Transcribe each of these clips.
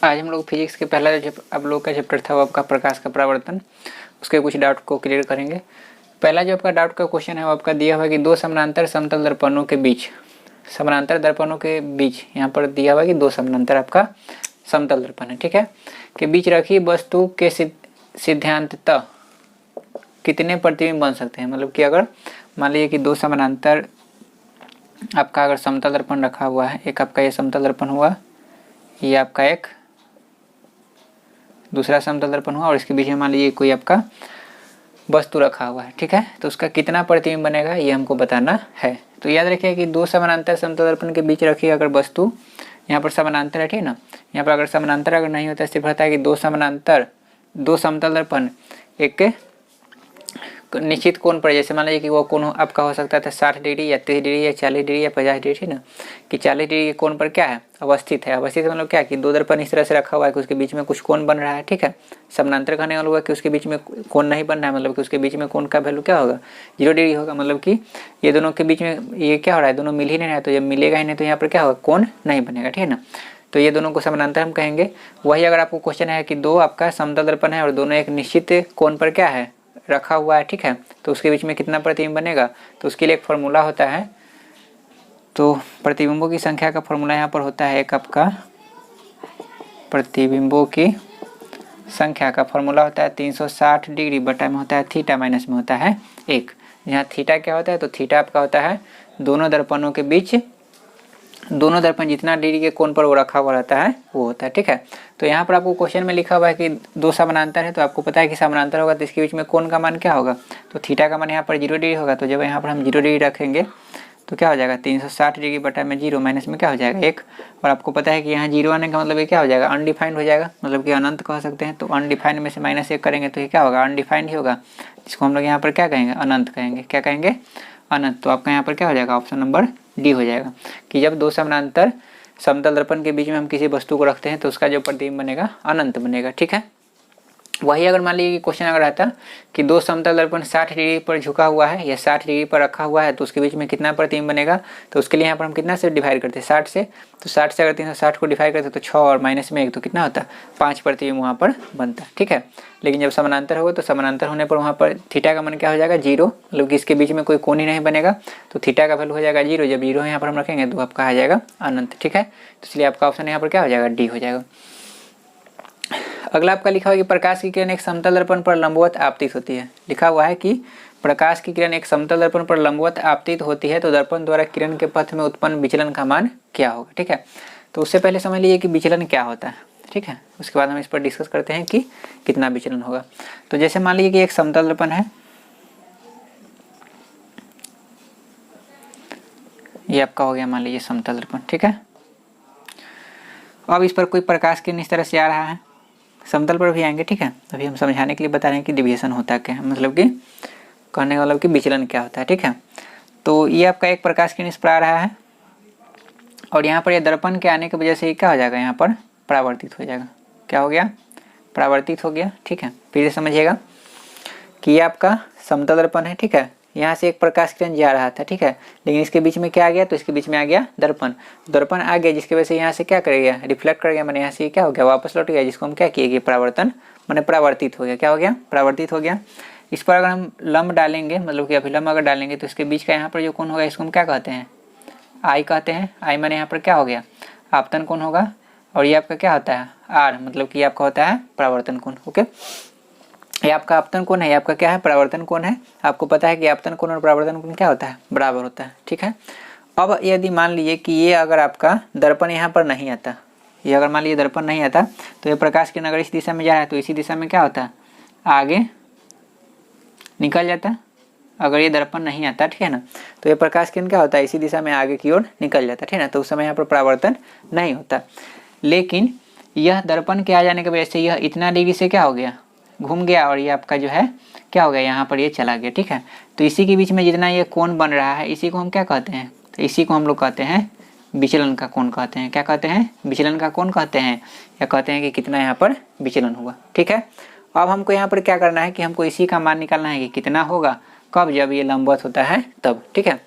आज हम लोग फिजिक्स के पहला जो आप लोग का चैप्टर था वो आपका प्रकाश का परावर्तन, उसके कुछ डाउट को क्लियर करेंगे। पहला जो आपका डाउट का क्वेश्चन है वो आपका दिया हुआ है कि दो समानांतर समतल दर्पणों के बीच, समानांतर दर्पणों के बीच यहाँ पर दिया हुआ है कि दो समानांतर आपका समतल दर्पण है, ठीक है, के बीच रखी वस्तु के सिद्धांततः कितने प्रतिबिंब बन सकते हैं। मतलब कि अगर मान लीजिए कि दो समानांतर आपका अगर समतल दर्पण रखा हुआ है, एक आपका ये समतल दर्पण हुआ, ये आपका एक दूसरा समतल दर्पण हुआ और इसके बीच में मान लीजिए कोई आपका वस्तु रखा हुआ है, ठीक है, तो उसका कितना प्रतिबिंब बनेगा ये हमको बताना है। तो याद रखिए कि दो समानांतर समतल दर्पण के बीच रखी अगर वस्तु, यहाँ पर समानांतर है, ठीक है ना, यहाँ पर अगर समानांतर अगर नहीं होता सिर्फ रहता है कि दो समानांतर दो समतल दर्पण एक निश्चित कोण पर, जैसे मान लीजिए कि वो कोण आपका हो सकता था 60 डिग्री या 30 डिग्री या 40 डिग्री या 50 डिग्री, ठीक ना, कि 40 डिग्री के कोण पर क्या है अवस्थित है। अवस्थित मतलब क्या कि दो दर्पण इस तरह से रखा हुआ है कि उसके बीच में कुछ कोण बन रहा है, ठीक है। समानांतर कहने वाला हुआ कि उसके बीच में कोण नहीं बन रहा है, मतलब कि उसके बीच में कोण का वैल्यू क्या होगा 0 डिग्री होगा, मतलब कि ये दोनों के बीच में ये क्या हो रहा है, दोनों मिल ही नहीं रहा है, तो जब मिलेगा ही नहीं तो यहाँ पर क्या होगा कोण नहीं बनेगा, ठीक है ना। तो ये दोनों को समानांतर हम कहेंगे। वही अगर आपको क्वेश्चन है कि दो आपका समतल दर्पण है और दोनों एक निश्चित कोण पर क्या है रखा हुआ है, ठीक है, तो उसके बीच में कितना प्रतिबिंब बनेगा, तो उसके लिए एक फॉर्मूला होता है। तो प्रतिबिंबों की संख्या का फॉर्मूला यहाँ पर होता है, एक आपका प्रतिबिंबों की संख्या का फॉर्मूला होता है 360 डिग्री बटा में होता है थीटा माइनस में होता है 1। यहाँ थीटा क्या होता है, तो थीटा आपका होता है दोनों दर्पणों के बीच, दोनों दर्पण जितना डिग्री के कोण पर वो रखा हुआ रहता है वो होता है, ठीक है। तो यहाँ पर आपको क्वेश्चन में लिखा हुआ है कि दो समानांतर है, तो आपको पता है कि समानांतर होगा तो इसके बीच में कोण का मान क्या होगा, तो थीटा का मान यहाँ पर 0 डिग्री होगा। तो जब यहाँ पर हम 0 डिग्री रखेंगे तो क्या हो जाएगा 360 डिग्री बटा में 0 माइनस में क्या हो जाएगा 1। और आपको पता है कि यहाँ 0 आने का मतलब ये क्या हो जाएगा अनडिफाइंड हो जाएगा, मतलब कि अनंत कह सकते हैं। तो अनडिफाइंड में से -1 करेंगे तो ये क्या होगा अनडिफाइंड ही होगा, जिसको हम लोग यहाँ पर क्या कहेंगे अनंत कहेंगे, क्या कहेंगे अनंत। तो आपका यहाँ पर क्या हो जाएगा ऑप्शन नंबर डी हो जाएगा कि जब दो समानांतर समतल दर्पण के बीच में हम किसी वस्तु को रखते हैं तो उसका जो प्रतिबिंब बनेगा अनंत बनेगा, ठीक है। वही अगर मान लीजिए क्वेश्चन अगर आता कि दो समतल दर्पण 60 डिग्री पर झुका हुआ है या 60 डिग्री पर रखा हुआ है तो उसके बीच में कितना प्रतिबिंब बनेगा, तो उसके लिए यहाँ पर हम कितना से डिवाइड करते हैं 60 से, तो 60 से अगर 360 को डिवाइड करते तो 6 और माइनस में 1 तो कितना होता है 5 प्रतिबिंब वहाँ पर बनता है, ठीक है। लेकिन जब समानांतर होगा तो समानांतर होने पर वहाँ पर थीटा का मान क्या हो जाएगा 0, मतलब कि इसके बीच में कोई कोण ही नहीं बनेगा, तो थीटा का वैल्यू हो जाएगा 0। जब 0 यहाँ पर हम रखेंगे तो आपका आ जाएगा अनंत, ठीक है। तो इसलिए आपका ऑप्शन यहाँ पर क्या हो जाएगा डी हो जाएगा। अगला आपका लिखा हुआ है कि प्रकाश की किरण एक समतल दर्पण पर लंबवत आपतित होती है। लिखा हुआ है कि प्रकाश की किरण एक समतल दर्पण पर लंबवत आपतित होती है तो दर्पण द्वारा किरण के पथ में उत्पन्न विचलन का मान क्या होगा, ठीक है। तो उससे पहले समझ लीजिए कि विचलन क्या होता है, ठीक है, उसके बाद हम इस पर डिस्कस करते हैं कि कितना विचलन होगा। तो जैसे मान लीजिए कि एक समतल दर्पण है, ये आपका हो गया मान लीजिए समतल दर्पण, ठीक है। अब इस पर कोई प्रकाश किरण इस तरह से आ रहा है, समतल पर भी आएंगे, ठीक है। अभी हम समझाने के लिए बता रहे हैं कि डिविएशन होता क्या है, मतलब कि कहने का मतलब कि विचलन क्या होता है, ठीक है। तो ये आपका एक प्रकाश किरण इस पर आ रहा है और यहाँ पर ये दर्पण के आने की वजह से ये क्या हो जाएगा यहाँ पर परावर्तित हो जाएगा, क्या हो गया परावर्तित हो गया, ठीक है। फिर से समझिएगा कि ये आपका समतल दर्पण है, ठीक है, यहाँ से एक प्रकाश किरण जा रहा था, ठीक है, लेकिन इसके बीच में क्या आ गया, तो इसके बीच में आ गया दर्पण, दर्पण आ गया जिसकी वजह से यहाँ से क्या कर गया रिफ्लेक्ट कर गया, मैंने यहाँ से क्या हो गया वापस लौट गया, जिसको हम क्या किए परावर्तन मैंने परावर्तित हो गया, क्या हो गया परावर्तित हो गया। इस पर अगर हम लंब डालेंगे, मतलब कि अभिलंब अगर डालेंगे तो इसके बीच का यहाँ पर जो कोण होगा इसको हम क्या कहते हैं आई कहते हैं। आई मैंने यहाँ पर क्या हो गया आपतन कोण होगा और ये आपका क्या होता है आर, मतलब कि आपका होता है परावर्तन कोण, ओके। ये आपका आपतन कोण है, ये आपका क्या है परावर्तन कोण है। आपको पता है कि आपतन कोण और परावर्तन कोण क्या होता है बराबर होता है, ठीक है। अब यदि मान लीजिए कि ये अगर आपका दर्पण यहाँ पर नहीं आता, ये अगर मान लीजिए दर्पण नहीं आता तो ये प्रकाश किरण अगर इस दिशा में जा रहा है तो इसी दिशा में क्या होता है आगे निकल जाता है। अगर ये दर्पण नहीं आता, ठीक है ना, तो ये प्रकाश किरण क्या होता है इसी दिशा में आगे की ओर निकल जाता है, ठीक है ना, तो उस समय यहाँ पर परावर्तन नहीं होता। लेकिन यह दर्पण के आ जाने की वजह से यह इतना डिग्री से क्या हो गया घूम गया और ये आपका जो है क्या हो गया यहाँ पर ये चला गया, ठीक है। तो इसी के बीच में जितना ये कोण बन रहा है इसी को हम क्या कहते हैं, तो इसी को हम लोग कहते हैं विचलन का कोण कहते हैं, क्या कहते हैं विचलन का कोण कहते हैं, या कहते हैं कि कितना यहाँ पर विचलन हुआ, ठीक है। अब हमको यहाँ पर क्या करना है कि हमको इसी का मान निकालना है कि कितना होगा कब, जब ये लंबवत होता है तब, ठीक है।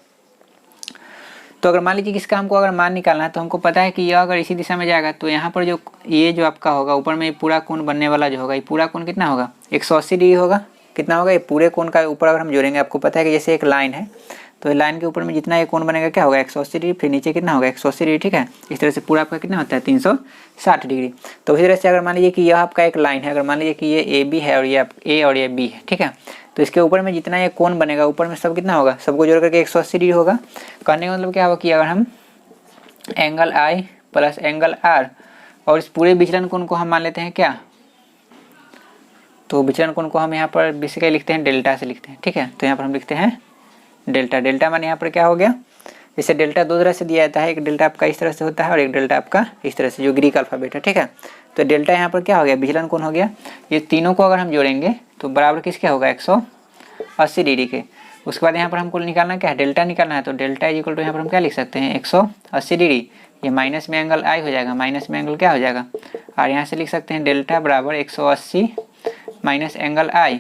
तो अगर मान लीजिए कि इसका हमको अगर मान निकालना है तो हमको पता है कि यह अगर इसी दिशा में जाएगा तो यहाँ पर जो ये जो आपका होगा ऊपर में पूरा कोण बनने वाला जो होगा, ये पूरा कोण कितना होगा 180 डिग्री होगा। कितना होगा ये पूरे कोण का ऊपर अगर हम जोड़ेंगे, आपको पता है कि जैसे एक लाइन है तो लाइन के ऊपर में जितना ये कोण बनेगा क्या होगा 180 डिग्री, फिर नीचे कितना होगा 180 डिग्री, ठीक है। इस तरह से पूरा आपका कितना होता है 360 डिग्री। तो इसी तरह से अगर मान लीजिए कि यह आपका एक लाइन है, अगर मान लीजिए कि ये ए बी है और ये ए और ये बी है, ठीक है। तो इसके ऊपर में जितना ये कोण बनेगा ऊपर में सब कितना होगा, सबको जोड़ करके 180 डिग्री होगा। कहने का मतलब क्या होगा कि अगर हम angle I plus angle R और इस पूरे विचलन कोण को हम मान लेते हैं क्या, तो विचलन कोण को हम यहाँ पर बेसिकली लिखते हैं डेल्टा से लिखते हैं, ठीक है। तो यहाँ पर हम लिखते हैं डेल्टा। डेल्टा मान यहाँ पर क्या हो गया, जैसे डेल्टा दो तरह से दिया जाता है, एक डेल्टा आपका इस तरह से होता है और एक डेल्टा आपका इस तरह से, जो ग्रीक अल्फाबेट है, ठीक है। तो डेल्टा यहाँ पर क्या हो गया, विचलन कोण हो गया। ये तीनों को अगर हम जोड़ेंगे तो बराबर किसके होगा 180 डिग्री के। उसके बाद यहाँ पर हमको निकालना क्या है, डेल्टा निकालना है। तो डेल्टा इक्वल टू यहाँ पर हम क्या लिख सकते हैं 180 डिग्री, ये माइनस में एंगल आई हो जाएगा, माइनस में एंगल क्या हो जाएगा, और यहाँ से लिख सकते हैं डेल्टा बराबर 180 माइनस एंगल आई,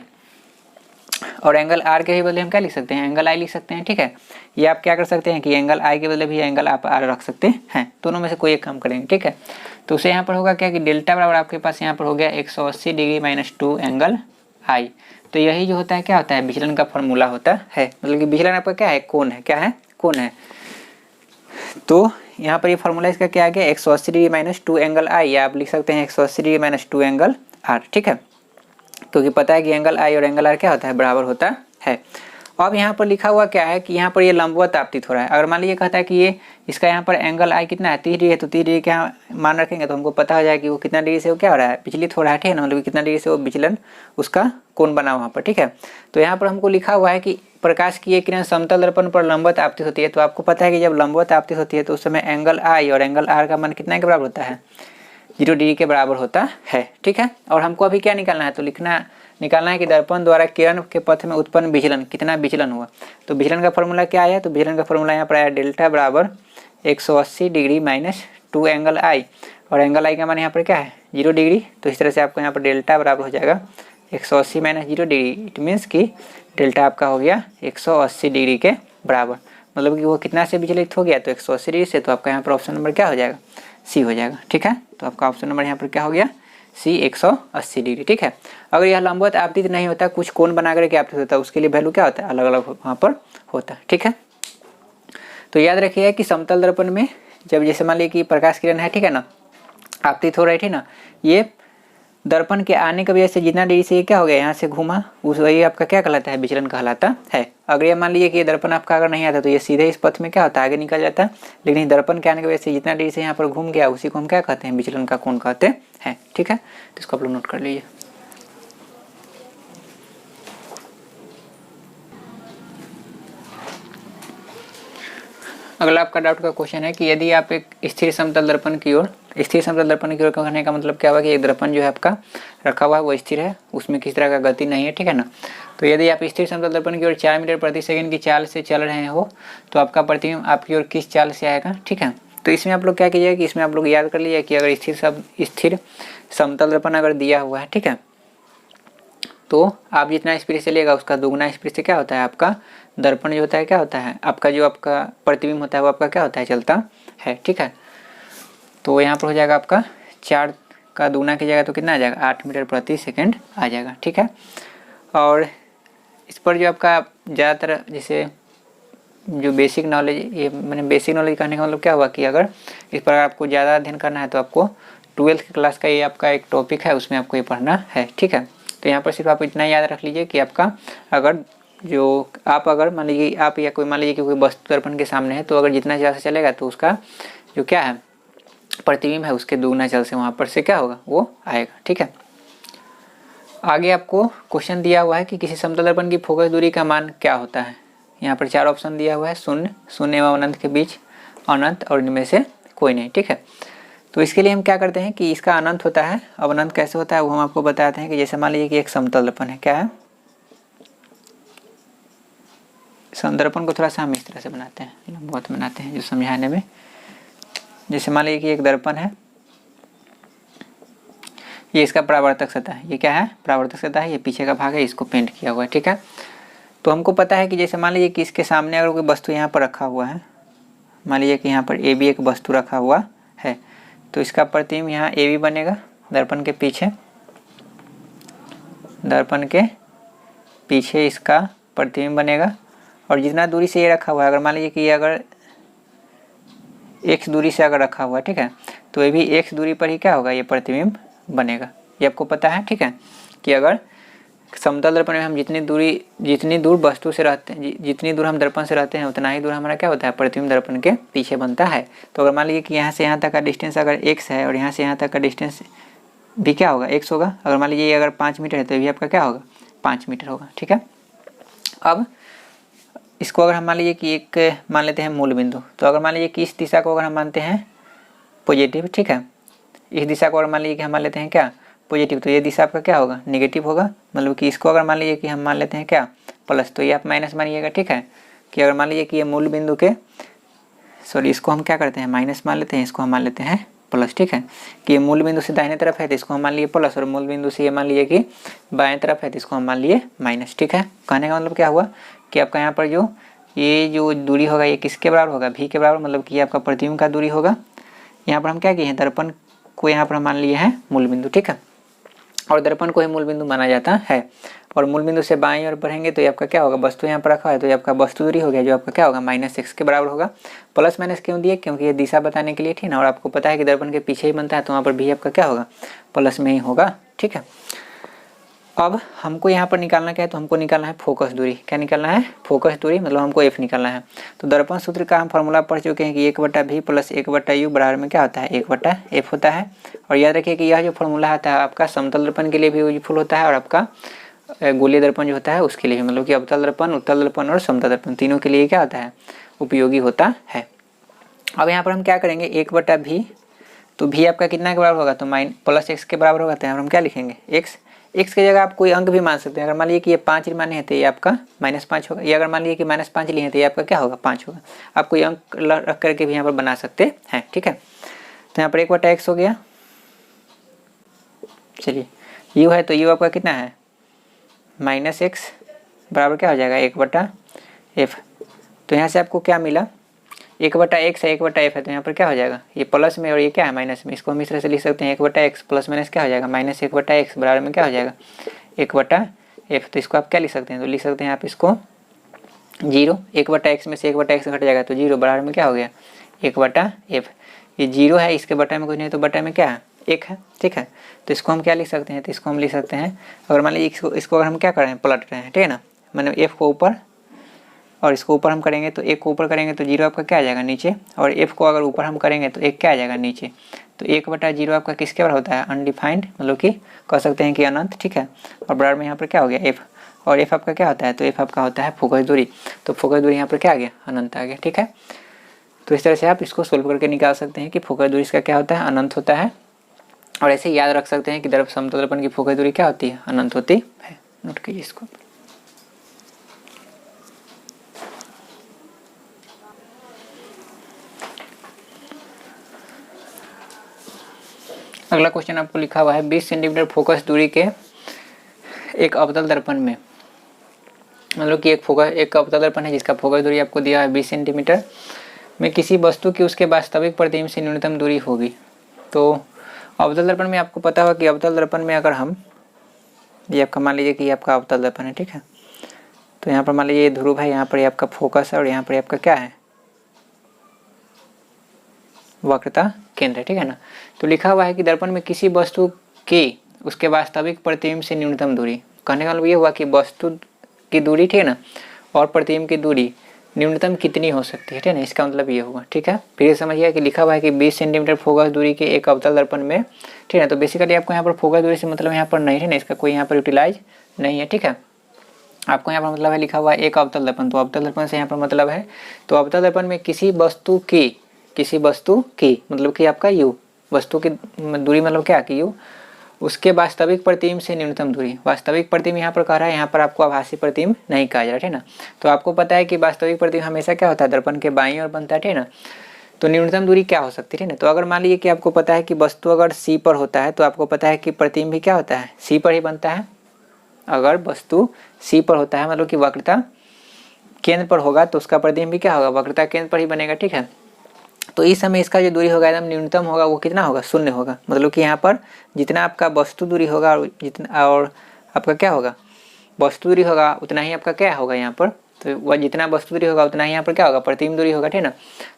और एंगल आर के बदले हम क्या लिख सकते हैं, एंगल आई लिख सकते हैं, ठीक है। ये आप क्या कर सकते हैं कि एंगल आई के बदले भी एंगल आप आर रख सकते हैं, दोनों में से कोई एक काम करेंगे, ठीक है। तो उसे यहाँ पर होगा क्या कि डेल्टा बराबर आपके पास यहाँ पर हो गया 180 डिग्री माइनस 2 एंगल आई। तो यही जो होता है क्या होता है, विचलन का फॉर्मूला होता है। मतलब कि विचलन आपका क्या है, कोण है, क्या है, कोण है। तो यहाँ पर ये फॉर्मूला इसका क्या आ गया 180 डिग्री माइनस 2 एंगल आई, या आप लिख सकते हैं 180 डिग्री माइनस 2 एंगल आर, ठीक है। क्योंकि पता है कि एंगल आई और एंगल आर क्या होता है, बराबर होता है। अब यहाँ पर लिखा हुआ क्या है कि यहाँ पर ये लंबवत आपतित हो रहा है। अगर मान लीजिए कहता है कि ये इसका यहाँ पर एंगल आई कितना है 30 डिग्री है, तो 30 डिग्री क्या मान रखेंगे तो हमको पता हो जाएगा कि वो कितना डिग्री से वो क्या हो रहा है, विचलित हो रहा है, ठीक है ना। मतलब कितना डिग्री से वो विचलन उसका कोण बना वहाँ पर, ठीक है। तो यहाँ पर हमको लिखा हुआ है कि प्रकाश की एक किरण समतल दर्पण पर लंबवत आपतित होती है। तो आपको पता है कि जब लंबवत आपतित होती है तो उस समय एंगल आई और एंगल आर का मान कितना के बराबर होता है, 0 डिग्री के बराबर होता है, ठीक है। और हमको अभी क्या निकालना है, तो निकालना है कि दर्पण द्वारा किरण के पथ में उत्पन्न विचलन, कितना विचलन हुआ। तो विचलन का फॉर्मूला क्या आया, तो विचलन का फॉर्मूला यहाँ पर आया डेल्टा बराबर 180 डिग्री माइनस 2 एंगल आई, और एंगल आई का मान यहाँ पर क्या है 0 डिग्री। तो इस तरह से आपको यहाँ पर डेल्टा बराबर हो जाएगा 180 माइनस 0 डिग्री। इट मीन्स कि डेल्टा आपका हो गया 180 डिग्री के बराबर। मतलब कि वो कितना से विचलित हो गया, तो 180 डिग्री से। तो आपका यहाँ पर ऑप्शन नंबर क्या हो जाएगा, सी हो जाएगा, ठीक है। तो आपका ऑप्शन नंबर यहाँ पर क्या हो गया, सी 180 डिग्री, ठीक है। अगर यह लंबवत आपतित नहीं होता, कुछ कोण बना करके आपतित होता है, उसके लिए वैल्यू क्या होता है, अलग अलग वहाँ पर होता है, ठीक है। तो याद रखिए कि समतल दर्पण में जब जैसे मान लीजिए कि प्रकाश किरण है, ठीक है ना, आपतित हो रही थी ना, ये दर्पण के आने की वजह से जितना डिग्री से ये क्या हो गया, यहाँ से घूमा, उस वही आपका क्या कहलाता है, विचलन कहलाता है। अगर ये मान लीजिए कि ये दर्पण आपका अगर नहीं आता तो ये सीधे इस पथ में क्या होता है, आगे निकल जाता है। लेकिन इस दर्पण के आने की वजह से जितना डिग्री से यहाँ पर घूम गया उसी को हम क्या कहते हैं, विचलन का कोण कहते हैं, ठीक है। तो इसको आप लोग नोट कर लीजिए। अगला आपका डाउट का क्वेश्चन है कि यदि आप एक स्थिर समतल दर्पण की ओर, स्थिर समतल दर्पण की ओर कहने का मतलब क्या हुआ कि एक दर्पण जो है आपका रखा हुआ है वो स्थिर है, उसमें किसी तरह का गति नहीं है, ठीक है ना। तो यदि आप स्थिर समतल दर्पण की ओर 4 मीटर प्रति सेकंड की चाल से चल रहे हो तो आपका प्रतिबिंब आपकी ओर किस चाल से आएगा, ठीक है। तो इसमें आप लोग क्या कीजिएगा कि इसमें आप लोग याद कर लीजिए कि अगर स्थिर समतल दर्पण अगर दिया हुआ है, ठीक है, तो आप जितना स्पीड से लेगा उसका दोगुना स्पीड से क्या होता है, आपका दर्पण जो होता है क्या होता है, आपका जो आपका प्रतिबिंब होता है वो आपका क्या होता है, चलता है, ठीक है। तो यहाँ पर हो जाएगा आपका 4 का दोगुना कीजिएगा तो कितना आ जाएगा, 8 मीटर प्रति सेकंड आ जाएगा, ठीक है। और इस पर जो आपका ज़्यादातर जैसे जो बेसिक नॉलेज, ये मैंने बेसिक नॉलेज कहने का मतलब क्या हुआ कि अगर इस पर आपको ज़्यादा अध्ययन करना है तो आपको 12th की क्लास का ये आपका एक टॉपिक है, उसमें आपको ये पढ़ना है, ठीक है। तो यहाँ पर सिर्फ आप इतना याद रख लीजिए कि आपका अगर जो आप अगर मान लीजिए आप या कोई मान लीजिए कि कोई वस्तु दर्पण के सामने है तो अगर जितना चाल से चलेगा तो उसका जो क्या है प्रतिबिंब है उसके दोगुना चाल से वहाँ पर से क्या होगा, वो आएगा, ठीक है। आगे आपको क्वेश्चन दिया हुआ है कि किसी समतल दर्पण की फोकस दूरी का मान क्या होता है। यहाँ पर 4 ऑप्शन दिया हुआ है, 0, 0 एवं अनंत के बीच, अनंत और इनमें से कोई नहीं, ठीक है। तो इसके लिए हम क्या करते हैं कि इसका अनंत होता है। अब अनंत कैसे होता है वो हम आपको बताते हैं कि जैसे मान लीजिए कि एक समतल दर्पण है, क्या है, दर्पण को थोड़ा सा हम इस तरह से बनाते हैं, लंबवत बनाते हैं जो समझाने में। जैसे मान लीजिए कि एक दर्पण है, ये इसका परावर्तक सतह है, ये क्या है, परावर्तक सतह है, ये पीछे का भाग है, इसको पेंट किया हुआ है, ठीक है। तो हमको पता है कि जैसे मान लीजिए कि इसके सामने अगर कोई वस्तु यहाँ पर रखा हुआ है, मान लीजिए कि यहाँ पर ए बी एक वस्तु रखा हुआ है, तो इसका प्रतिबिंब यहाँ ए बी बनेगा दर्पण के पीछे, दर्पण के पीछे इसका प्रतिबिंब बनेगा। और जितना दूरी से ये रखा हुआ है, अगर मान लीजिए कि ये अगर x दूरी से अगर रखा हुआ है, ठीक है, तो ये भी x दूरी पर ही क्या होगा, ये प्रतिबिंब बनेगा। ये आपको पता है, ठीक है, कि अगर समतल दर्पण में हम जितनी दूर वस्तु से रहते हैं, जितनी दूर हम दर्पण से रहते हैं, उतना ही दूर हमारा क्या होता है, प्रतिबिंब दर्पण के पीछे बनता है। तो अगर मान लीजिए कि यहाँ से यहाँ तक का डिस्टेंस अगर x है और यहाँ से यहाँ तक का डिस्टेंस भी क्या होगा, x होगा। अगर मान लीजिए अगर 5 मीटर है तो भी आपका क्या होगा, 5 मीटर होगा, ठीक है। अब इसको अगर हम मान लीजिए कि एक मान लेते हैं मूल बिंदु, तो अगर मान लीजिए कि इस दिशा को अगर हम मानते हैं पॉजिटिव, ठीक है, इस दिशा को अगर मान लीजिए कि हम मान लेते हैं क्या, पॉजिटिव, तो ये दिशा आपका क्या होगा, नेगेटिव होगा। मतलब कि इसको अगर मान लीजिए कि हम मान लेते हैं क्या, प्लस, तो ये आप माइनस मानिएगा, ठीक है। कि अगर मान लीजिए कि ये मूल बिंदु के इसको हम क्या करते हैं, माइनस मान लेते हैं, इसको हम मान लेते हैं प्लस, ठीक है। कि ये मूल बिंदु से दाहिने तरफ है तो इसको हम मान लिए प्लस, और मूल बिंदु से ये मान लीजिए कि बाएं तरफ है तो इसको हम मान लिए माइनस, ठीक है। कहने का मतलब क्या हुआ कि आपका यहाँ पर ये जो दूरी होगा ये किसके बराबर होगा, भी के बराबर, मतलब कि ये आपका प्रतिबिंब का दूरी होगा। यहाँ पर हम क्या किए हैं, दर्पण को यहाँ पर हम मान लिए हैं मूल बिंदु, ठीक है, और दर्पण को ही मूल बिंदु माना जाता है। और मूल बिंदु से बाएं ओर बढ़ेंगे तो ये आपका क्या होगा, वस्तु यहाँ पर रखा है तो ये आपका वस्तु दूरी हो गया, जो आपका क्या होगा, -x के बराबर होगा। प्लस माइनस क्यों दिए, क्योंकि ये दिशा बताने के लिए, ठीक ना। और आपको पता है कि दर्पण के पीछे ही बनता है तो वहाँ पर भी आपका क्या होगा, प्लस में ही होगा, ठीक है। अब हमको यहाँ पर निकालना क्या है, तो हमको निकालना है फोकस दूरी। क्या निकालना है, फोकस दूरी, मतलब हमको f निकालना है। तो दर्पण सूत्र का हम फॉर्मूला पढ़ चुके हैं कि 1/v + 1/u बराबर में क्या होता है, 1/f होता है। और याद रखिए कि यह जो फॉर्मूला आता है आपका समतल दर्पण के लिए भी यूजफुल होता है और आपका गोलीय दर्पण जो होता है उसके लिए भी, मतलब कि अवतल दर्पण, उत्तल दर्पण और समतल दर्पण तीनों के लिए क्या होता है, उपयोगी होता है। अब यहाँ पर हम क्या करेंगे, 1/v, तो v आपका कितना के बराबर होगा, तो +x के बराबर होगा। तो यहाँ पर हम क्या लिखेंगे, x की जगह आप कोई अंक भी मान सकते हैं। अगर मान लीजिए कि ये 5 माने हैं तो ये आपका -5 होगा। ये अगर मान लीजिए कि -5 लिए हैं तो ये आपका क्या होगा, 5 होगा। आप कोई अंक रख करके भी यहाँ पर बना सकते हैं, ठीक है। तो यहाँ पर 1/x हो गया। चलिए u है तो u आपका कितना है, -x बराबर क्या हो जाएगा, 1/f। तो यहाँ से आपको क्या मिला, 1/x है, 1/f है, तो यहाँ पर क्या हो जाएगा, ये प्लस में और ये क्या है माइनस में। इसको हम इस तरह से लिख सकते हैं, 1/x प्लस माइनस क्या हो जाएगा, -1/x बराबर में क्या हो जाएगा, 1/f। तो इसको आप क्या लिख सकते हैं, तो लिख सकते हैं आप इसको 0, 1/x में से 1/x घट जाएगा तो 0 बराबर में क्या हो गया, 1/f। ये 0 है, इसके बटा में कुछ नहीं तो बटा में क्या है, 1 है, ठीक है। तो इसको हम क्या लिख सकते हैं, तो इसको हम लिख सकते हैं, अगर मान लीजिए इसको अगर हम क्या कर रहे हैं, पलट रहे हैं, ठीक है ना, मैंने f को ऊपर और इसको ऊपर हम करेंगे तो 1 को ऊपर करेंगे तो 0 आपका क्या आ जाएगा नीचे, और f को अगर ऊपर हम करेंगे तो 1 क्या आ जाएगा नीचे। तो 1/0 आपका किसके बराबर होता है, अनडिफाइंड, मतलब कि कह सकते हैं कि अनंत, ठीक है। और बराबर में यहाँ पर क्या हो गया, f, और f आपका क्या होता है, तो f आपका होता है फोकस दूरी। तो फोकस दूरी यहाँ पर क्या आ गया, अनंत आ गया, ठीक है। तो इस तरह से आप इसको सोल्व करके निकाल सकते हैं कि फोकस दूरी इसका क्या होता है, अनंत होता है। और ऐसे याद रख सकते हैं कि समतल दर्पण की फोकस दूरी क्या होती है, अनंत होती है। नोट कीजिए इसको। अगला क्वेश्चन आपको लिखा हुआ है 20 सेंटीमीटर फोकस दूरी के एक अवतल दर्पण में, मतलब कि एक अवतल दर्पण है जिसका फोकस दूरी आपको दिया है 20 सेंटीमीटर में किसी वस्तु की उसके वास्तविक प्रतिबिंब से न्यूनतम दूरी होगी। तो अवतल दर्पण में आपको पता होगा कि अवतल दर्पण में अगर हम, ये आपका मान लीजिए कि ये आपका अवतल दर्पण है, ठीक है। तो यहाँ पर मान लीजिए ये ध्रुव है, यहाँ पर आपका फोकस है और यहाँ पर आपका क्या है, वक्रता केंद्र है, ठीक है ना। तो लिखा हुआ है कि दर्पण में किसी वस्तु की उसके वास्तविक प्रतिबिंब से न्यूनतम दूरी। कहने का मतलब ये हुआ कि वस्तु की दूरी, ठीक है ना, और प्रतिबिंब की दूरी न्यूनतम कितनी हो सकती है, ठीक है ना। इसका मतलब ये होगा, ठीक है। फिर समझिए कि लिखा हुआ है कि 20 सेंटीमीटर फोकस दूरी के एक अवतल दर्पण में, ठीक है। तो बेसिकली आपको यहाँ पर फोकस दूरी से मतलब यहाँ पर नहीं है ना, इसका कोई यहाँ पर यूटिलाइज नहीं है, ठीक है। आपको यहाँ पर मतलब है लिखा हुआ है एक अवतल दर्पण, तो अवतल दर्पण से यहाँ पर मतलब है, तो अवतल दर्पण में किसी वस्तु की मतलब कि आपका u, वस्तु की दूरी मतलब क्या कि u, उसके वास्तविक प्रतिबिंब से न्यूनतम दूरी। वास्तविक प्रतिबिंब यहाँ पर कह रहा है, यहाँ पर आपको आभासी प्रतिबिंब नहीं कहा जा रहा है ना। तो आपको पता है कि वास्तविक प्रतिबिंब हमेशा क्या होता है, दर्पण के बाईं ओर बनता है, ठीक है ना। तो न्यूनतम दूरी क्या हो सकती है ना। तो अगर मान लीजिए कि आपको पता है कि वस्तु अगर C पर होता है तो आपको पता है कि प्रतिबिंब भी क्या होता है, C पर ही बनता है। अगर वस्तु C पर होता है मतलब कि वक्रता केंद्र पर होगा तो उसका प्रतिबिंब भी क्या होगा, वक्रता केंद्र पर ही बनेगा, ठीक है। तो इस समय इसका जो दूरी होगा एकदम न्यूनतम होगा, वो कितना होगा, शून्य होगा। मतलब कि यहाँ पर जितना आपका वस्तु दूरी होगा और जितना और आपका क्या होगा, वस्तु दूरी होगा, उतना ही आपका क्या होगा यहाँ पर, तो वह जितना वस्तु दूरी होगा उतना ही यहाँ पर क्या होगा, प्रतिबिंब दूरी होगा, ठीक ना।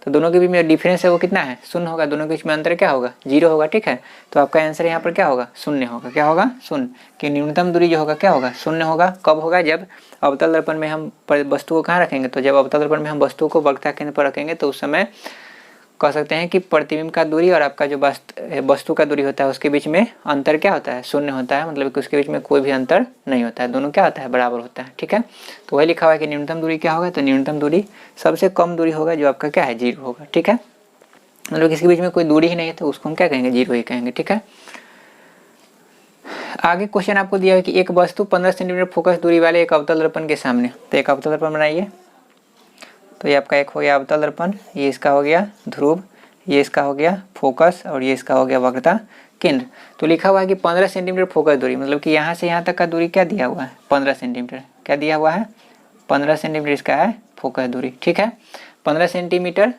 तो दोनों के बीच में डिफरेंस है वो कितना है, शून्य होगा। दोनों के बीच में अंतर क्या होगा, जीरो होगा, ठीक है। तो आपका आंसर यहाँ पर क्या होगा, शून्य होगा। क्या होगा, शून्य, कि न्यूनतम दूरी जो होगा क्या होगा, शून्य होगा। कब होगा, जब अवतल दर्पण में हम वस्तु को कहाँ रखेंगे, तो जब अवतल दर्पण में हम वस्तु को वक्रता केंद्र पर रखेंगे तो उस समय कह सकते हैं कि प्रतिबिंब का दूरी और आपका जो वस्तु का दूरी होता है उसके बीच में अंतर क्या होता है, शून्य होता है। मतलब कि उसके बीच में कोई भी अंतर नहीं होता है, दोनों क्या होता है, बराबर होता है, ठीक है। तो वही लिखा हुआ है कि न्यूनतम दूरी क्या होगा, तो न्यूनतम दूरी सबसे कम दूरी होगा जो आपका क्या है, जीरो होगा, ठीक है। मतलब इसके बीच में कोई दूरी ही नहीं है तो उसको हम क्या कहेंगे, जीरो ही कहेंगे, ठीक है। आगे क्वेश्चन आपको दिया है कि एक वस्तु 15 सेंटीमीटर फोकस दूरी वाले एक अवतल दर्पण के सामने, तो एक अवतल दर्पण बनाइए। तो ये आपका एक हो गया अवतल दर्पण, ये इसका हो गया ध्रुव, ये इसका हो गया फोकस और ये इसका हो गया वक्रता केंद्र। तो लिखा हुआ है कि 15 सेंटीमीटर फोकस दूरी, मतलब कि यहाँ से यहाँ तक का दूरी क्या दिया हुआ है, 15 सेंटीमीटर। क्या दिया हुआ है, 15 सेंटीमीटर इसका है फोकस दूरी, ठीक है। 15 सेंटीमीटर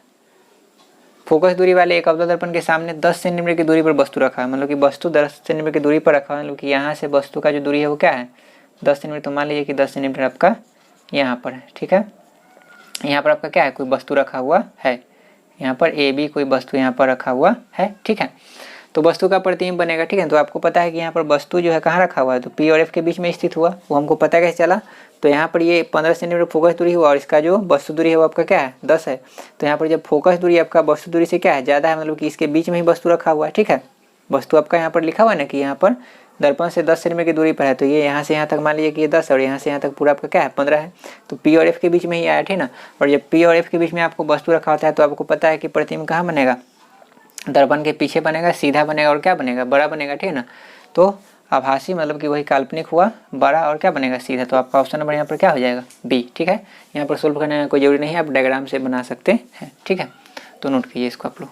फोकस दूरी वाले एक अवतल दर्पण के सामने 10 सेंटीमीटर की दूरी पर वस्तु रखा है। मतलब कि वस्तु 10 सेंटीमीटर की दूरी पर रखा है, मतलब कि यहाँ से वस्तु का जो दूरी है वो क्या है, 10 सेंटीमीटर। तो मान लीजिए कि 10 सेंटीमीटर आपका यहाँ पर है, ठीक है। यहाँ पर आपका क्या है, कोई वस्तु रखा हुआ है, यहाँ पर ए बी कोई वस्तु यहाँ पर रखा हुआ है, ठीक है। तो वस्तु का प्रतिबिंब बनेगा, ठीक है। तो आपको पता है कि यहाँ पर वस्तु जो है कहाँ रखा हुआ है, तो पी और एफ के बीच में स्थित हुआ, वो हमको पता कैसे चला। तो यहाँ पर ये 15 सेंटीमीटर फोकस दूरी हुआ और इसका जो वस्तु दूरी है वो आपका क्या है, 10 है। तो यहाँ पर जब फोकस दूरी आपका वस्तु दूरी से क्या है, ज़्यादा है, मतलब कि इसके बीच में ही वस्तु रखा हुआ है, ठीक है। वस्तु आपका यहाँ पर लिखा हुआ है ना कि यहाँ पर दर्पण से 10 सेंटीमीटर की दूरी पर है, तो ये यहाँ से यहाँ तक मान लीजिए कि ये 10 और यहाँ से यहाँ तक पूरा आपका क्या है, 15 है। तो पी और एफ के बीच में ही आया, ठीक ना। और जब पी और एफ के बीच में आपको वस्तु रखा होता है तो आपको पता है कि प्रतिबिंब कहाँ बनेगा, दर्पण के पीछे बनेगा, सीधा बनेगा और क्या बनेगा, बड़ा बनेगा, ठीक है ना। तो आभासी मतलब कि वही काल्पनिक हुआ, बड़ा और क्या बनेगा, सीधा। तो आपका ऑप्शन नंबर यहाँ पर क्या हो जाएगा, बी, ठीक है। यहाँ पर सोल्व करने का कोई जरूरी नहीं है, आप डायग्राम से बना सकते हैं, ठीक है। तो नोट कीजिए इसको आप लोग।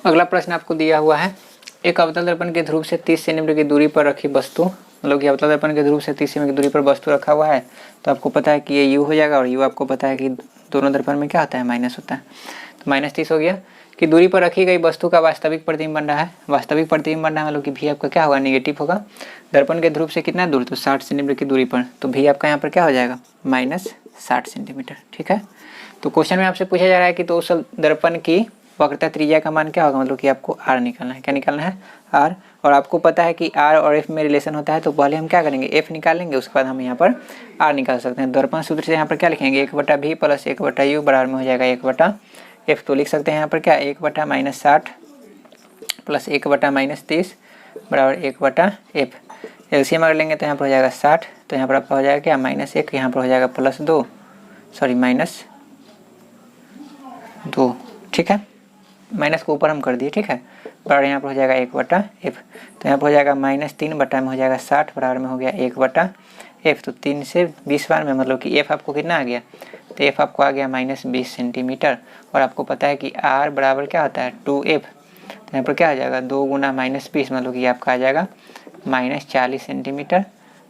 अगला प्रश्न आपको दिया हुआ है, एक अवतल दर्पण के ध्रुव से 30 सेंटीमीटर की दूरी पर रखी वस्तु, मतलब कि अवतल दर्पण के ध्रुव से 30 सेंटीमीटर की दूरी पर वस्तु रखा हुआ है। तो आपको पता है कि ये यू हो जाएगा और यू आपको पता है कि दोनों दर्पण में क्या होता है, माइनस होता है। तो -30 हो गया कि दूरी पर रखी गई वस्तु का वास्तविक प्रतिबिंब बन रहा है। वास्तविक प्रतिबिंब बन रहा है मतलब कि भी आपका क्या होगा, निगेटिव होगा। दर्पण के ध्रुव से कितना दूर, तो 60 सेंटीमीटर की दूरी पर, तो भी आपका यहाँ पर क्या हो जाएगा, -60 सेंटीमीटर, ठीक है। तो क्वेश्चन में आपसे पूछा जा रहा है कि तो उस दर्पण की वक्रता त्रिज्या का मान क्या होगा, मतलब कि आपको आर निकालना है। क्या निकालना है, आर। और आपको पता है कि आर और एफ में रिलेशन होता है, तो पहले हम क्या करेंगे, एफ निकालेंगे, उसके बाद हम यहाँ पर आर निकाल सकते हैं। दर्पण सूत्र से यहाँ पर क्या लिखेंगे, 1/v + 1/u बराबर में हो जाएगा 1/f। तो लिख सकते हैं यहाँ पर क्या, 1/-60 + 1/-30 बराबर 1/f। एलसीएम अगर लेंगे तो यहाँ पर हो जाएगा 60, तो यहाँ पर आपका हो जाएगा क्या, -1, यहाँ पर हो जाएगा +2, सॉरी -2, ठीक है। माइनस को ऊपर हम कर दिए, ठीक है। बराबर यहाँ पर हो जाएगा 1/f। तो यहाँ पर हो जाएगा -3 बटा में हो जाएगा 60 बराबर में हो गया 1/f। तो 3 से 20 बार में मतलब कि f आपको कितना आ गया, तो f आपको आ गया -20 सेंटीमीटर। और आपको पता है कि r बराबर क्या होता है, 2f। तो यहाँ पर क्या आ जाएगा, 2 गुना -20 मतलब कि आपका आ जाएगा -40 सेंटीमीटर।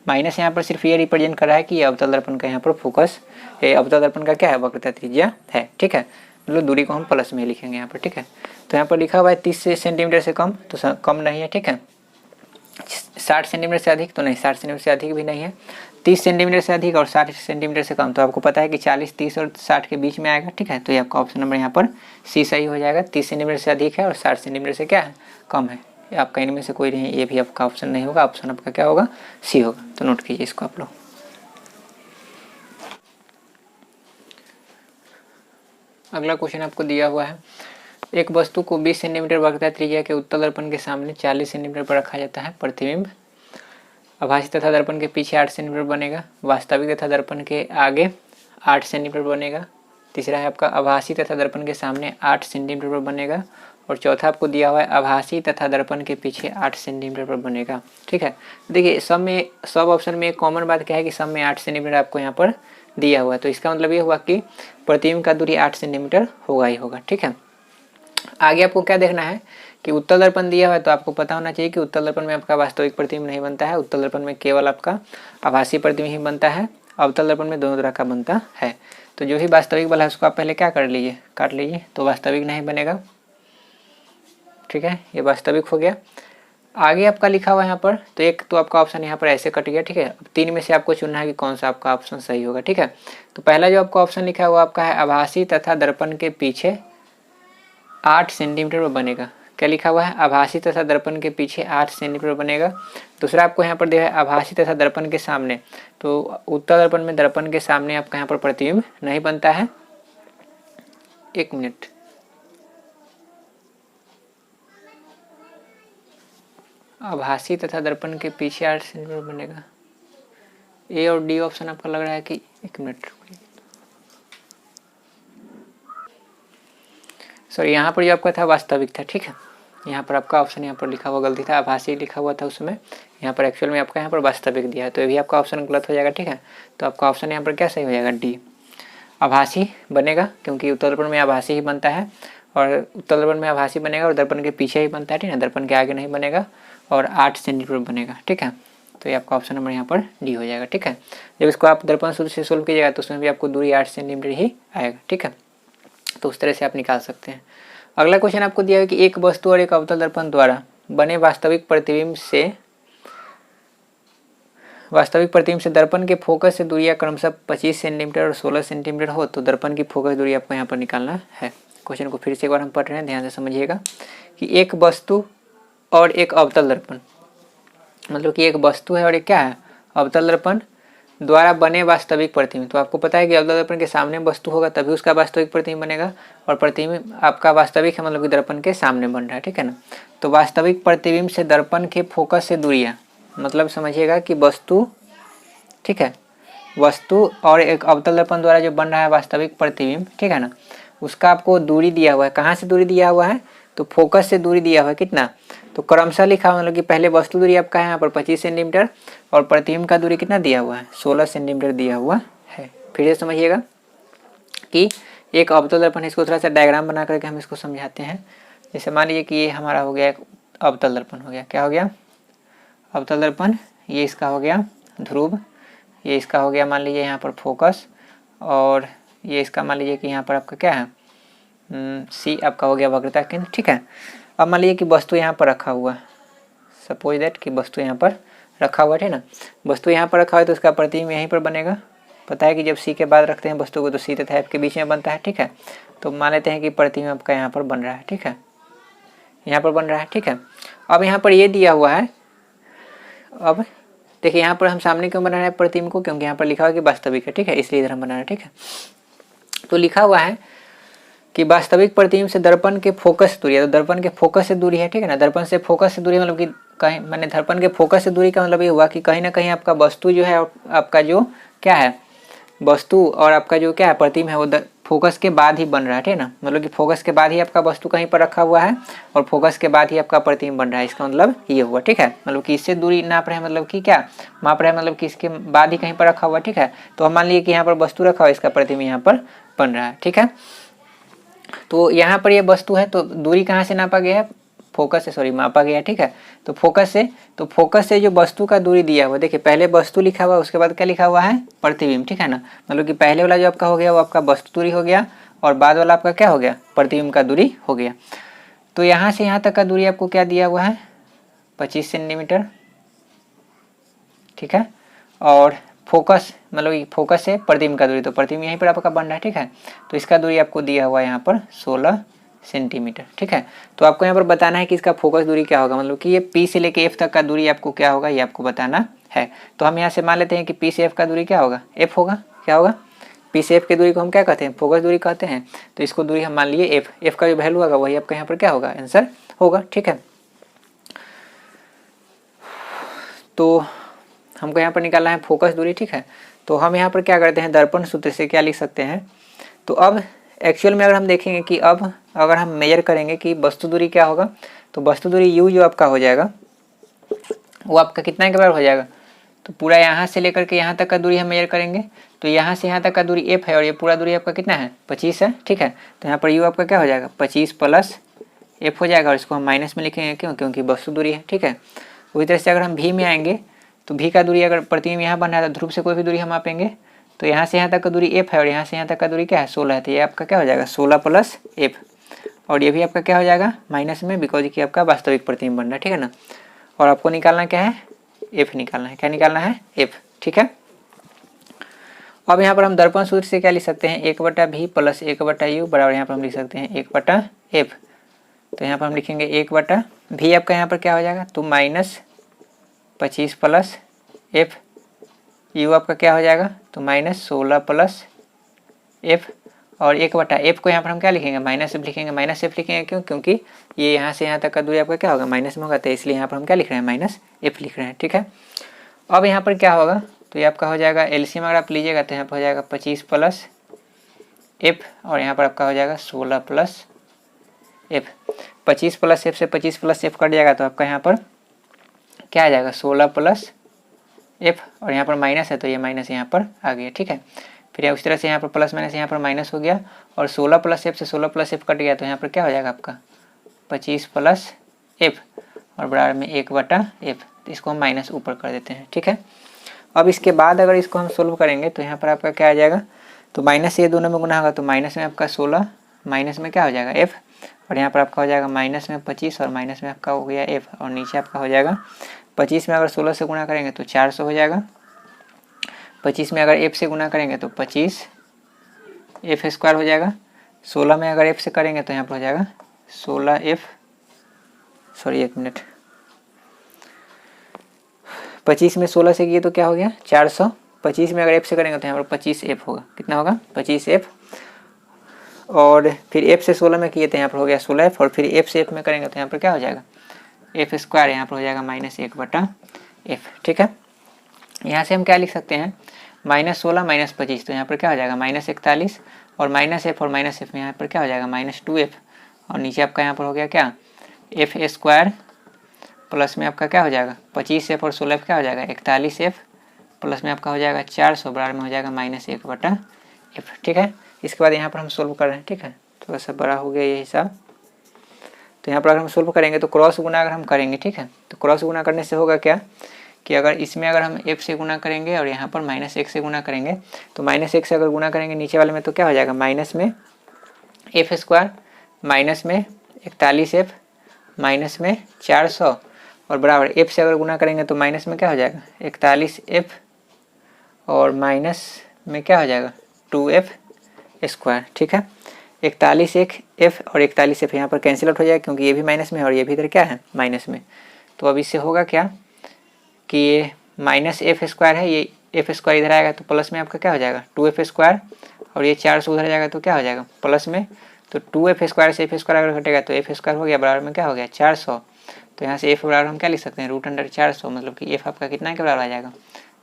माइनस यहाँ पर सिर्फ ये रिप्रेजेंट कर रहा है कि अवतल दर्पण का यहाँ पर फोकस, अवतल दर्पण का क्या है, वक्रता त्रिज्या है, ठीक है। मतलब दूरी को हम प्लस में लिखेंगे यहाँ पर, ठीक है। तो यहाँ पर लिखा हुआ है 30 सेंटीमीटर से कम, तो कम नहीं है, ठीक है। 60 सेंटीमीटर से अधिक तो नहीं, 60 सेंटीमीटर से अधिक भी नहीं है। 30 सेंटीमीटर से अधिक और 60 सेंटीमीटर से कम, तो आपको पता है कि 40, 30 और 60 के बीच में आएगा, ठीक है। तो ये आपका ऑप्शन नंबर यहाँ पर सी सही हो जाएगा। 30 सेंटीमीटर से अधिक है और 60 सेंटीमीटर से क्या है, कम है। आपका इनमें से कोई नहीं, ये भी आपका ऑप्शन नहीं होगा, ऑप्शन आपका क्या होगा, सी होगा। तो नोट कीजिए इसको आप लोग। अगला क्वेश्चन आपको दिया हुआ है, एक वस्तु को 20 सेंटीमीटर वक्रता त्रिज्या के उत्तल दर्पण के सामने 40 सेंटीमीटर पर रखा जाता है। प्रतिबिंब आभासी तथा दर्पण के पीछे 8 सेंटीमीटर बनेगा, वास्तविक तथा दर्पण के आगे 8 सेंटीमीटर बनेगा। तीसरा है आपका आभासी तथा दर्पण के सामने 8 सेंटीमीटर पर बनेगा। और चौथा आपको दिया हुआ है आभासी तथा दर्पण के पीछे 8 सेंटीमीटर पर बनेगा, ठीक है। देखिए सब ऑप्शन में एक कॉमन बात क्या है कि सब में 8 सेंटीमीटर आपको यहाँ पर दिया हुआ है। तो इसका मतलब ये हुआ कि प्रतिबिंब का दूरी 8 सेंटीमीटर होगा ही होगा, ठीक है। आगे आपको क्या देखना है कि उत्तल दर्पण दिया हुआ है, तो आपको पता होना चाहिए कि उत्तल दर्पण में आपका वास्तविक प्रतिबिंब नहीं बनता है। उत्तल दर्पण में केवल आपका आभासी प्रतिबिंब ही बनता है। अवतल दर्पण में दोनों तरह का बनता है। तो जो भी वास्तविक वाला है उसको आप पहले क्या कर लीजिए, काट लीजिए, तो वास्तविक नहीं बनेगा। ठीक है, ये वास्तविक हो गया। आगे आपका लिखा हुआ है यहाँ पर, तो एक तो आपका ऑप्शन यहाँ पर ऐसे कट गया। ठीक है, अब 3 में से आपको चुनना है कि कौन सा आपका ऑप्शन सही होगा। ठीक है, तो पहला जो आपका ऑप्शन लिखा है वो आपका है आभासी तथा दर्पण के पीछे 8 सेंटीमीटर पर बनेगा। क्या लिखा हुआ है, आभासी तथा दर्पण के पीछे 8 सेंटीमीटर बनेगा। दूसरा आपको यहाँ पर दिया है आभासी तथा दर्पण के सामने, तो उत्तल दर्पण में दर्पण के सामने आपका यहाँ पर प्रतिबिंब नहीं बनता है। 1 मिनट, आभासी तथा दर्पण के पीछे 8 सेंटीमीटर बनेगा। ए और डी ऑप्शन आपका लग रहा है कि 1 मिनट, सॉरी, यहाँ पर जो आपका था वास्तविक था। ठीक है, यहाँ पर आपका ऑप्शन यहाँ पर लिखा हुआ गलती था, आभासी लिखा हुआ था उसमें, यहाँ पर एक्चुअल में आपका यहाँ पर वास्तविक दिया है, तो ये भी आपका ऑप्शन गलत हो जाएगा। ठीक है, तो आपका ऑप्शन यहाँ पर क्या सही हो जाएगा, डी, आभासी बनेगा, क्योंकि उत्तल दर्पण में आभासी ही बनता है, और उत्तल दर्पण में आभासी बनेगा और दर्पण के पीछे ही बनता है। ठीक है, दर्पण के आगे नहीं बनेगा, और 8 सेंटीमीटर बनेगा। ठीक है, तो ये आपका ऑप्शन नंबर यहाँ पर डी हो जाएगा। ठीक है, जब इसको आप दर्पण सूत्र से सोल्व कीजिएगा तो उसमें भी आपको दूरी 8 सेंटीमीटर ही आएगा। ठीक है, तो उस तरह से आप निकाल सकते हैं। अगला क्वेश्चन आपको दिया है कि एक वस्तु और एक अवतल दर्पण द्वारा बने वास्तविक प्रतिबिंब से दर्पण के फोकस से दूरियां क्रमशः 25 सेंटीमीटर और 16 सेंटीमीटर हो तो दर्पण की फोकस दूरी आपको यहाँ पर निकालना है। क्वेश्चन को फिर से एक बार हम पढ़ रहे हैं, ध्यान से समझिएगा कि एक वस्तु और एक अवतल दर्पण, मतलब कि एक वस्तु है और एक क्या है, अवतल दर्पण द्वारा बने वास्तविक प्रतिबिंब। तो आपको पता है कि अवतल दर्पण के सामने वस्तु होगा तभी उसका वास्तविक प्रतिबिंब बनेगा, और प्रतिबिंब आपका वास्तविक है मतलब कि दर्पण के सामने बन रहा है। ठीक है ना, तो वास्तविक प्रतिबिंब से दर्पण के फोकस से दूरियां, मतलब समझिएगा कि वस्तु, ठीक है, वस्तु और एक अवतल दर्पण द्वारा जो बन रहा है वास्तविक प्रतिबिंब, ठीक है ना, उसका आपको दूरी दिया हुआ है। कहाँ से दूरी दिया हुआ है, तो फोकस से दूरी दिया हुआ है कितना, तो क्रमशः लिखा हुआ, मतलब कि पहले वस्तु दूरी आपका है यहाँ पर 25 सेंटीमीटर और प्रतिबिंब का दूरी कितना दिया हुआ है, 16 सेंटीमीटर दिया हुआ है। फिर से समझिएगा कि एक अवतल दर्पण है, इसको थोड़ा सा डायग्राम बना करके हम इसको समझाते हैं। जैसे मान लीजिए कि ये हमारा हो गया एक अवतल दर्पण हो गया, क्या हो गया, अवतल दर्पण, ये इसका हो गया ध्रुव, ये इसका हो गया मान लीजिए यहाँ पर फोकस, और ये इसका मान लीजिए कि यहाँ पर आपका क्या है, सी आपका हो गया वक्रता केंद्र। ठीक है, अब मान लीजिए कि वस्तु यहाँ पर रखा हुआ है, सपोज दैट कि वस्तु यहाँ पर रखा हुआ है ना, वस्तु यहाँ पर रखा हुआ है तो उसका प्रतिबिंब यहीं पर बनेगा। पता है कि जब सी के बाद रखते हैं वस्तु को तो सी तथा एफ के बीच में बनता है। ठीक है, तो मान लेते हैं कि प्रतिबिंब आपका यहाँ पर बन रहा है। ठीक है, यहाँ पर बन रहा है। ठीक है, अब यहाँ पर ये दिया हुआ है, अब देखिए यहाँ पर हम सामने क्यों बना रहे हैं प्रतिबिंब को, क्योंकि यहाँ पर लिखा हुआ है कि वास्तविक है। ठीक है, इसलिए इधर हम बना रहे हैं। ठीक है, तो लिखा हुआ है कि वास्तविक प्रतिबिंब से दर्पण के फोकस दूरी है, तो दर्पण के फोकस से दूरी है। ठीक है ना, दर्पण से फोकस से दूरी मतलब कि कहीं मैंने दर्पण के फोकस से दूरी का मतलब ये हुआ कि कहीं ना कहीं आपका वस्तु जो है, आपका जो क्या है वस्तु और आपका जो क्या है प्रतिबिंब है वो फोकस के बाद ही बन रहा है। ठीक है ना, मतलब कि फोकस के बाद ही आपका वस्तु कहीं पर रखा हुआ है और फोकस के बाद ही आपका प्रतिबिंब बन रहा है, इसका मतलब ये हुआ। ठीक है, मतलब कि इससे दूरी नाप रहे हैं, मतलब कि क्या माप रहे हैं, मतलब कि इसके बाद ही कहीं पर रखा हुआ। ठीक है, तो हम मान लीजिए कि यहाँ पर वस्तु रखा हुआ है, इसका प्रतिबिंब यहाँ पर बन रहा है। ठीक है, तो यहाँ पर ये वस्तु है तो दूरी कहाँ से नापा गया है, फोकस से, सॉरी मापा गया। ठीक है, तो फोकस से जो वस्तु का दूरी दिया हुआ, देखिए पहले वस्तु लिखा हुआ उसके बाद क्या लिखा हुआ है, प्रतिबिंब। ठीक है ना, मतलब कि पहले वाला जो आपका हो गया वो आपका वस्तु दूरी हो गया और बाद वाला आपका क्या हो गया, प्रतिबिंब का दूरी हो गया। तो यहाँ से यहाँ तक का दूरी आपको क्या दिया हुआ है, 25 सेंटीमीटर। ठीक है, और फोकस मतलब फोकस से प्रतिबिंब का दूरी, तो प्रतिबिंब यहीं पर आपका बन रहा है। ठीक है, तो इसका दूरी आपको दिया हुआ है यहाँ पर 16 सेंटीमीटर। ठीक है, तो आपको यहाँ पर बताना है कि इसका फोकस दूरी क्या होगा, मतलब कि ये पी से लेके एफ तक का दूरी आपको क्या होगा ये आपको बताना है। तो हम यहाँ से मान लेते हैं कि पी से एफ का दूरी क्या होगा, एफ होगा। क्या होगा, पी से एफ की दूरी को हम क्या कहते हैं, फोकस दूरी कहते हैं। तो इसको दूरी हम मान लिए एफ, एफ का जो वैल्यू होगा वही आपका यहाँ पर क्या होगा, आंसर होगा। ठीक है, तो हमको यहाँ पर निकालना है फोकस दूरी। ठीक है, तो हम यहाँ पर क्या करते हैं, दर्पण सूत्र से क्या लिख सकते हैं, तो अब एक्चुअल में अगर हम देखेंगे कि अब अगर हम मेजर करेंगे कि वस्तु दूरी क्या होगा, तो वस्तु दूरी यू जो आपका हो जाएगा वो आपका कितना के बराबर हो जाएगा, तो पूरा यहाँ से लेकर के यहाँ तक का दूरी हम मेजर करेंगे, तो यहाँ से यहाँ तक का दूरी एफ है और ये पूरा दूरी आपका कितना है, 25 है। ठीक है, तो यहाँ पर यू आपका क्या हो जाएगा, 25 प्लस एफ हो जाएगा, और इसको हम माइनस में लिखेंगे क्यों, क्योंकि वस्तु दूरी है। ठीक है, उसी तरह से अगर हम भी में आएंगे तो भी का दूरी अगर प्रतिबिंब यहाँ बन रहा है तो ध्रुव से कोई भी दूरी हम मापेंगे तो यहाँ से यहाँ तक का दूरी f है और यहाँ से यहाँ तक का दूरी क्या है 16 है, तो ये आपका क्या हो जाएगा 16 प्लस f, और ये भी आपका क्या हो जाएगा माइनस में, बिकॉज कि आपका वास्तविक प्रतिबिंब बन रहा है, ठीक है ना। और आपको निकालना क्या है f निकालना है, क्या निकालना है f, ठीक है। अब यहाँ पर हम दर्पण सूत्र से क्या लिख सकते हैं 1/v प्लस 1/u बराबर यहाँ पर हम लिख सकते हैं 1/f। तो यहाँ पर हम लिखेंगे 1/v आपका यहाँ पर क्या हो जाएगा तो -25 प्लस f, u आपका क्या हो जाएगा तो -16 प्लस f, और 1/f को यहाँ पर हम क्या लिखेंगे -f लिखेंगे। -f लिखेंगे क्यों, क्योंकि ये यहाँ से यहाँ तक का दूरी आपका क्या होगा माइनस में होगा, तो इसलिए यहाँ पर हम क्या लिख रहे हैं -f लिख रहे हैं, ठीक है। अब यहाँ पर क्या होगा तो ये आपका हो जाएगा एलसीएम अगर आप लीजिएगा तो यहाँ पर हो जाएगा 25 प्लस f, और यहाँ पर आपका हो जाएगा 16 प्लस f। 25 प्लस f से 25 प्लस f कट जाएगा तो आपका यहाँ पर क्या आ जाएगा 16 प्लस f, और यहाँ पर माइनस है तो ये माइनस यहाँ पर आ गया, ठीक है। फिर उस तरह से यहाँ पर प्लस माइनस यहाँ पर माइनस हो गया, और 16 प्लस f से 16 प्लस f कट गया तो यहाँ पर क्या हो जाएगा आपका 25 प्लस f, और बराबर में 1/f, तो इसको हम माइनस ऊपर कर देते हैं, ठीक है। अब इसके बाद अगर इसको हम सोल्व करेंगे तो यहाँ पर आपका क्या आ जाएगा तो माइनस ये दोनों में गुना होगा तो माइनस में आपका 16, माइनस में क्या हो जाएगा f, और यहाँ पर आपका हो जाएगा माइनस में 25 और माइनस में आपका हो गया f, और नीचे आपका हो जाएगा 25 में अगर 16 से गुना करेंगे तो 400 हो जाएगा, 25 में अगर f से गुना करेंगे तो 25 f स्क्वायर हो जाएगा, 16 में अगर f से करेंगे तो यहाँ पर हो जाएगा 16f, सॉरी एक मिनट, 25 में 16 से किए तो क्या हो गया 400, 25 में अगर f से करेंगे तो यहाँ पर 25f होगा, कितना होगा 25f, और फिर f से 16 में किए तो यहाँ पर हो गया 16f, और फिर f से f में करेंगे तो यहाँ पर क्या हो जाएगा f स्क्वायर, यहाँ पर हो जाएगा -1/f, ठीक है। यहाँ से हम क्या लिख सकते हैं -16 -25, तो यहाँ पर क्या हो जाएगा -41, और -f और -f में यहाँ पर क्या हो जाएगा -2f, और नीचे आपका यहाँ पर हो गया क्या f स्क्वायर, प्लस में आपका क्या हो जाएगा 25f और 16f क्या हो जाएगा 41f, प्लस में आपका हो जाएगा 400 बराबर में हो जाएगा -1/f, ठीक है। इसके बाद यहाँ पर हम सोल्व कर रहे हैं, ठीक है, थोड़ा सा बड़ा हो गया ये हिसाब। तो यहाँ पर अगर हम सोल्व करेंगे तो क्रॉस गुना अगर हम करेंगे, ठीक है, तो क्रॉस गुना करने से होगा क्या कि अगर इसमें अगर हम f से गुना करेंगे और यहाँ पर -1 से गुना करेंगे, तो -1 से अगर गुना करेंगे नीचे वाले में तो क्या हो जाएगा माइनस में f स्क्वायर, माइनस में 41f, माइनस में 400, और बराबर f से अगर गुना करेंगे तो माइनस में क्या हो जाएगा 41f, और माइनस में क्या हो जाएगा 2f स्क्वायर, ठीक है। 41f और 41f यहाँ पर कैंसिल आउट हो जाएगा क्योंकि ये भी माइनस में है और ये भी इधर क्या है माइनस में। तो अब इससे होगा क्या कि ये -f स्क्वायर है, ये f स्क्वायर इधर आएगा तो प्लस में आपका क्या हो जाएगा 2f स्क्वायर, और ये 400 उधर जाएगा तो क्या हो जाएगा प्लस में, तो 2f स्क्वायर से f स्क्वायर अगर घटेगा तो f स्क्वायर हो गया, बराबर में क्या हो गया 400। तो यहाँ से f बराबर हम क्या लिख सकते हैं √400, मतलब कि f आपका कितना के बराबर आ जाएगा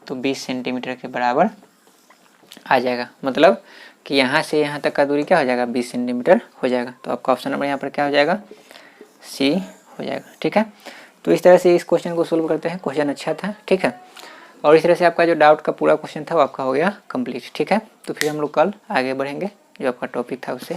तो 20 सेंटीमीटर के बराबर आ जाएगा, मतलब कि यहाँ से यहाँ तक का दूरी क्या हो जाएगा 20 सेंटीमीटर हो जाएगा। तो आपका ऑप्शन नंबर यहाँ पर क्या हो जाएगा सी हो जाएगा, ठीक है। तो इस तरह से इस क्वेश्चन को सोल्व करते हैं, क्वेश्चन अच्छा था, ठीक है। और इस तरह से आपका जो डाउट का पूरा क्वेश्चन था वो आपका हो गया कंप्लीट, ठीक है। तो फिर हम लोग कल आगे बढ़ेंगे जो आपका टॉपिक था उससे।